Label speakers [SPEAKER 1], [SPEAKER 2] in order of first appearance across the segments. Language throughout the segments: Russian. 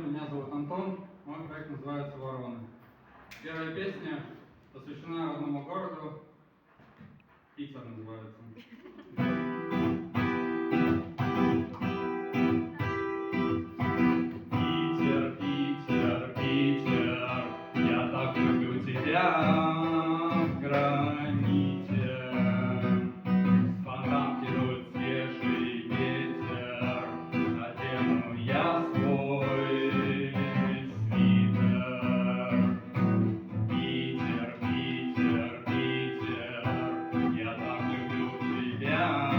[SPEAKER 1] Всем, меня зовут Антон, мой проект называется «Вороны». Первая песня посвящена одному городу, Питер называется. Питер, Питер, Питер, я так люблю тебя в граните. С фонтанки дует свежий ветер, надену я свой свитер. Питер, Питер, Питер, я так люблю тебя.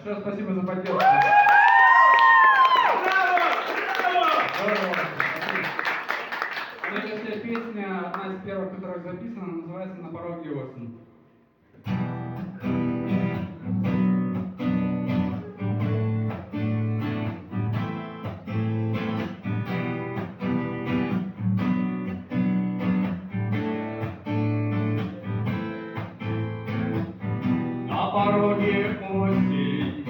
[SPEAKER 1] Большое спасибо за поддержку. Следующая песня, одна из первых, которая записана, называется «На пороге осень». На пороге осень,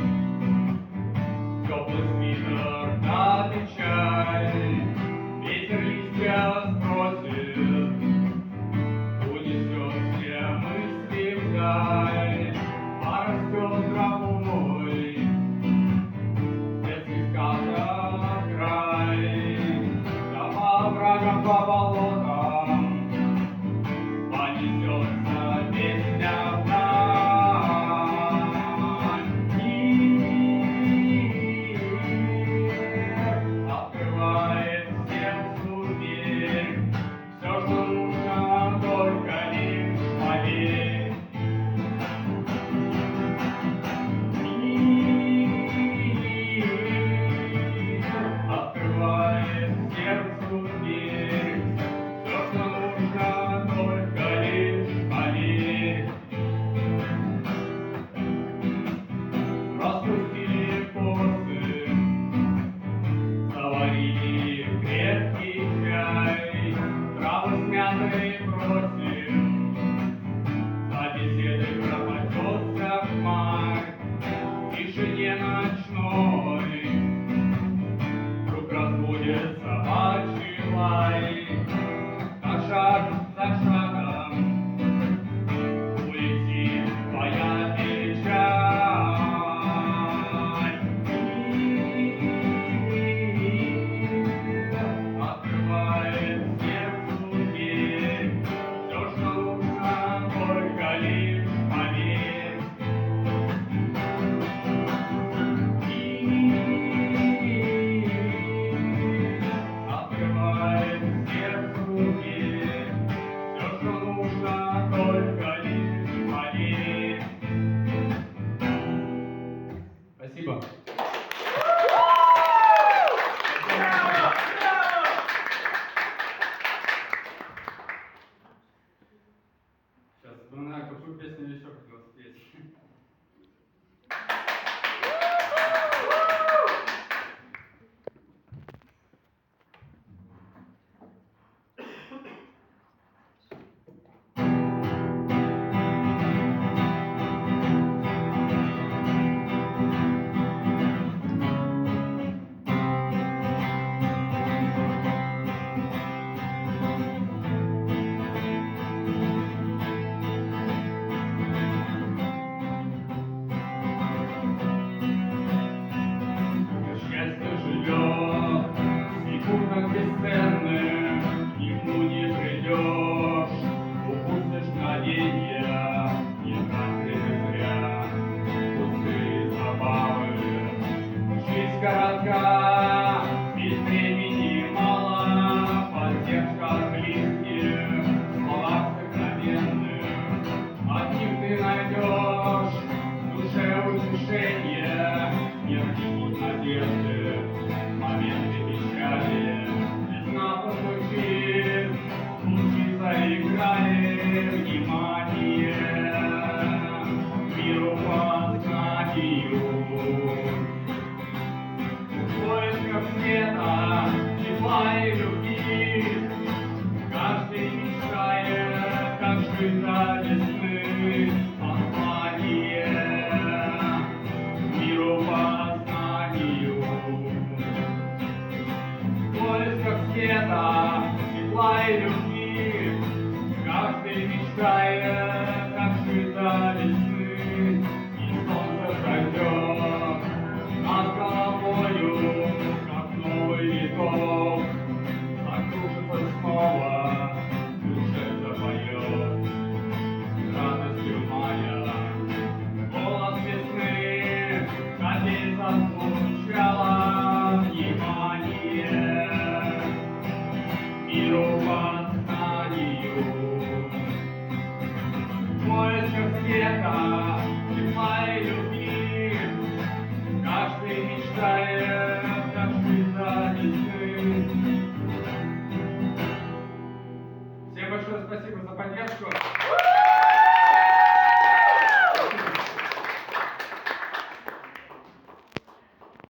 [SPEAKER 1] теплый свитер на печаль, ветер листья сбросит, унесет все мысли вдаль, порастет травой, детский сказок край, да по оврагам, по болотам понесется песня вдаль. Открывает сердцу дверь, все, что нужно, только лишь поверь. Открывает сердцу дверь, все, что нужно, только лишь поверь. Распустили косы, заварили крепкий чай, травы смятые бросим, за беседой пропадется хмарь, в тишине ночной вдруг разбудит собачий лай, на шаг за шагом улетит твоя печаль. Открывает сердцу дверь, все, что нужно, только лишь поверь. Открывает сердцу дверь, все, что нужно, только лишь поверь. Спасибо. Сейчас вспоминаю, какую песню еще хотел спеть. Счастье живет в секундах бесценных, к нему не придешь, упустишь мгновенья, не тратишь зря пустые забавы. Жизнь коротка, ведь времени мало, поддержка близких, слова сокровенных, от них ты найдешь в душе утешение, не жди надежды, моменты печали, весна прозвучит, лучи заиграли, внимание, миру познанию. В поисках света, тепла и любви, каждый мечтает, как жить до весны, послание миру познанию. В поисках света, тепла и любви, каждый мечтает, как жить до весны, и солнце пройдет над головою, как новый виток, закружится снова, в душе запоет радостью мая. Голос весны, капель зазвучала, внимание, миру познанию. В поисках света, тепла и любви,
[SPEAKER 2] Каждый мечтает